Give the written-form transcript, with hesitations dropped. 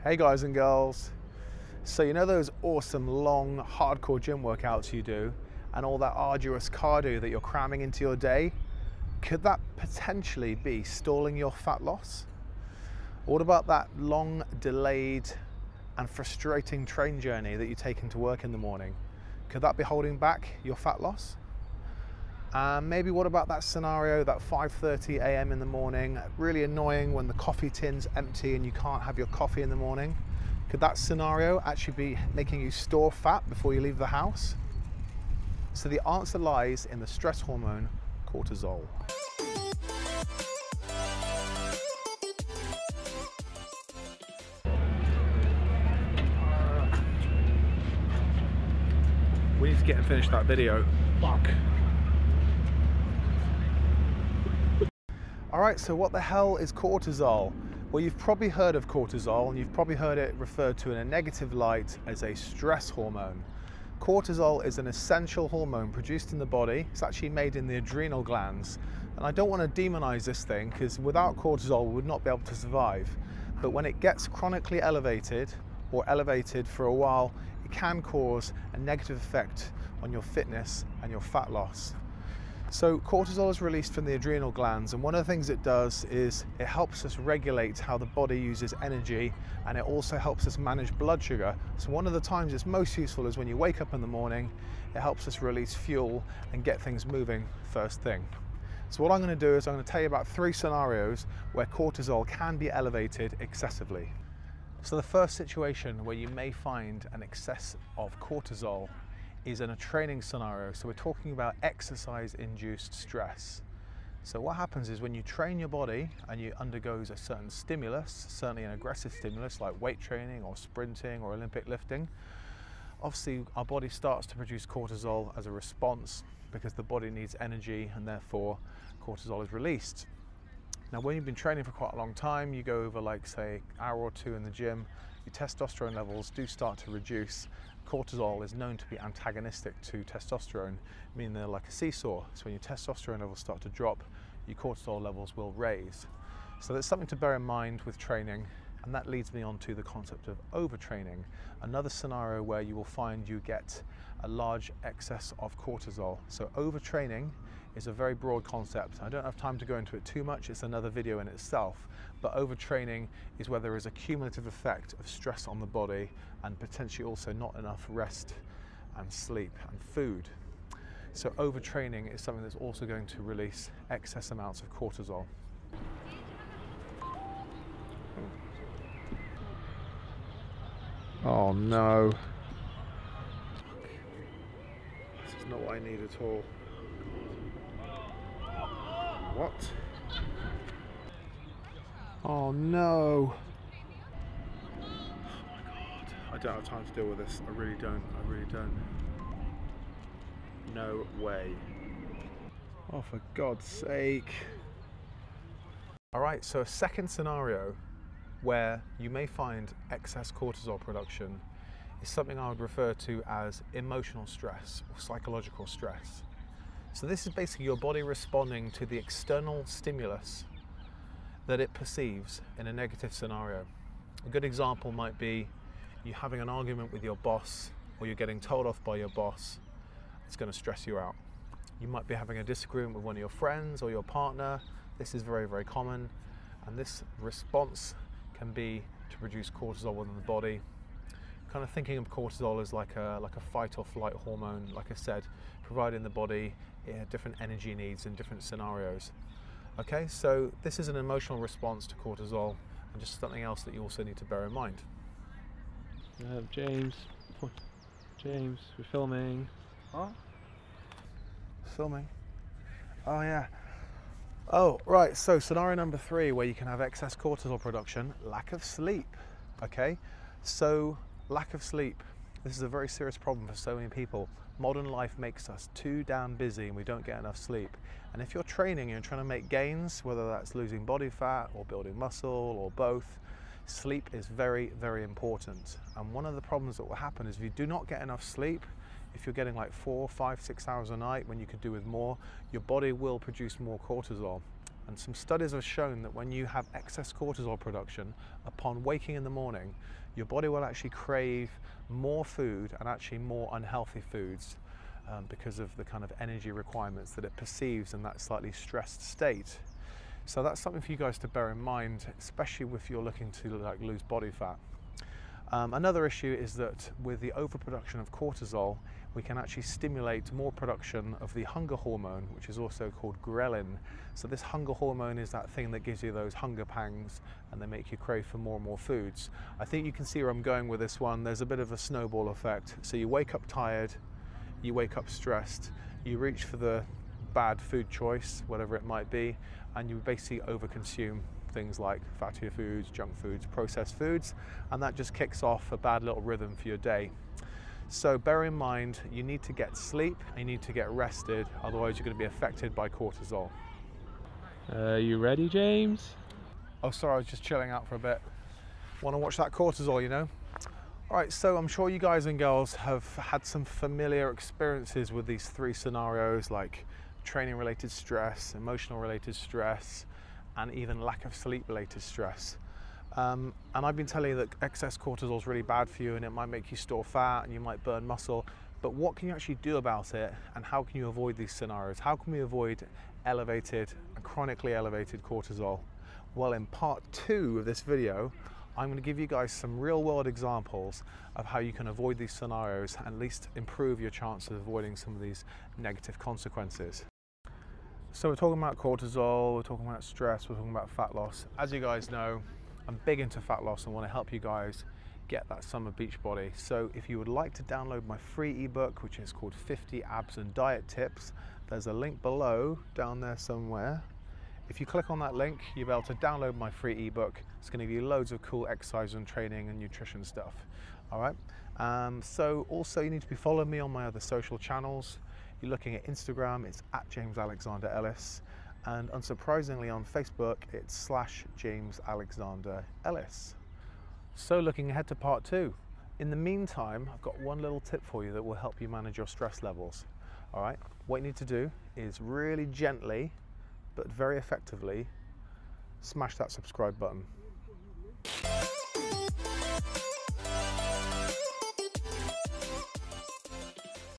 Hey guys and girls. So you know those awesome long hardcore gym workouts you do and all that arduous cardio that you're cramming into your day? Could that potentially be stalling your fat loss? What about that long delayed and frustrating train journey that you take into work in the morning? Could that be holding back your fat loss? Maybe what about that scenario, that 5:30 a.m. in the morning, really annoying when the coffee tin's empty and you can't have your coffee in the morning? Could that scenario actually be making you store fat before you leave the house? So the answer lies in the stress hormone, cortisol. We need to get and finish that video. Fuck. All right, so what the hell is cortisol? Well, you've probably heard of cortisol and you've probably heard it referred to in a negative light as a stress hormone. Cortisol is an essential hormone produced in the body. It's actually made in the adrenal glands. And I don't want to demonize this thing because without cortisol, we would not be able to survive. But when it gets chronically elevated or elevated for a while, it can cause a negative effect on your fitness and your fat loss. So cortisol is released from the adrenal glands, and one of the things it does is it helps us regulate how the body uses energy, and it also helps us manage blood sugar. So one of the times it's most useful is when you wake up in the morning. It helps us release fuel and get things moving first thing. So what I'm going to do is I'm going to tell you about 3 scenarios where cortisol can be elevated excessively. So the first situation where you may find an excess of cortisol is in a training scenario. So we're talking about exercise-induced stress. So what happens is when you train your body and you undergo a certain stimulus, certainly an aggressive stimulus like weight training or sprinting or Olympic lifting, obviously our body starts to produce cortisol as a response because the body needs energy and therefore cortisol is released. Now when you've been training for quite a long time, you go over like say an hour or 2 in the gym, your testosterone levels do start to reduce. Cortisol is known to be antagonistic to testosterone, meaning they're like a seesaw. So when your testosterone levels start to drop, your cortisol levels will raise. So that's something to bear in mind with training, and that leads me on to the concept of overtraining, another scenario where you will find you get a large excess of cortisol. So overtraining is a very broad concept. I don't have time to go into it too much, it's another video in itself, but overtraining is where there is a cumulative effect of stress on the body and potentially also not enough rest and sleep and food. So overtraining is something that's also going to release excess amounts of cortisol. Oh no. This is not what I need at all. What? Oh no. Oh my God. I don't have time to deal with this. I really don't. I really don't. No way. Oh, for God's sake. All right, so a second scenario where you may find excess cortisol production is something I would refer to as emotional stress or psychological stress. So this is basically your body responding to the external stimulus that it perceives in a negative scenario. A good example might be you having an argument with your boss, or you're getting told off by your boss. It's going to stress you out. You might be having a disagreement with one of your friends or your partner. This is very, very common, and this response can be to produce cortisol within the body. Kind of thinking of cortisol as like a fight or flight hormone, like I said, providing the body different energy needs in different scenarios. Okay, so this is an emotional response to cortisol, and just something else that you also need to bear in mind. James, we're filming. Huh? Filming? Oh yeah. Oh, right, so scenario number 3 where you can have excess cortisol production, lack of sleep. Okay, so lack of sleep. This is a very serious problem for so many people. Modern life makes us too damn busy and we don't get enough sleep. And if you're training and you're trying to make gains, whether that's losing body fat or building muscle or both, sleep is very, very important. And one of the problems that will happen is if you do not get enough sleep, if you're getting like 4, 5, 6 hours a night when you could do with more, your body will produce more cortisol. And some studies have shown that when you have excess cortisol production upon waking in the morning, your body will actually crave more food and actually more unhealthy foods because of the kind of energy requirements that it perceives in that slightly stressed state. So that's something for you guys to bear in mind, especially if you're looking to lose body fat. Another issue is that with the overproduction of cortisol, we can actually stimulate more production of the hunger hormone, which is also called ghrelin. So this hunger hormone is that thing that gives you those hunger pangs and they make you crave for more and more foods. I think you can see where I'm going with this one. There's a bit of a snowball effect. So you wake up tired, you wake up stressed, you reach for the bad food choice, whatever it might be, and you basically overconsume things like fattier foods, junk foods, processed foods, and that just kicks off a bad little rhythm for your day. So bear in mind, you need to get sleep, you need to get rested, otherwise you're going to be affected by cortisol. You ready, James? Oh, sorry, I was just chilling out for a bit. Want to watch that cortisol, you know? All right, so I'm sure you guys and girls have had some familiar experiences with these three scenarios, like training-related stress, emotional-related stress, and even lack of sleep-related stress. And I've been telling you that excess cortisol is really bad for you and it might make you store fat and you might burn muscle, but what can you actually do about it and how can you avoid these scenarios? How can we avoid elevated and chronically elevated cortisol? Well, in part 2 of this video, I'm going to give you guys some real-world examples of how you can avoid these scenarios and at least improve your chances of avoiding some of these negative consequences. So we're talking about cortisol, we're talking about stress, we're talking about fat loss. As you guys know, I'm big into fat loss and want to help you guys get that summer beach body. So if you would like to download my free ebook, which is called 50 Abs and Diet Tips, there's a link below down there somewhere. If you click on that link, you'll be able to download my free ebook. It's going to give you loads of cool exercise and training and nutrition stuff. All right. So also you need to be following me on my other social channels. You're looking at Instagram, it's at James Alexander-Ellis. And unsurprisingly on Facebook, it's /James Alexander-Ellis. So looking ahead to part 2. In the meantime, I've got one little tip for you that will help you manage your stress levels. All right, what you need to do is really gently, but very effectively, smash that subscribe button.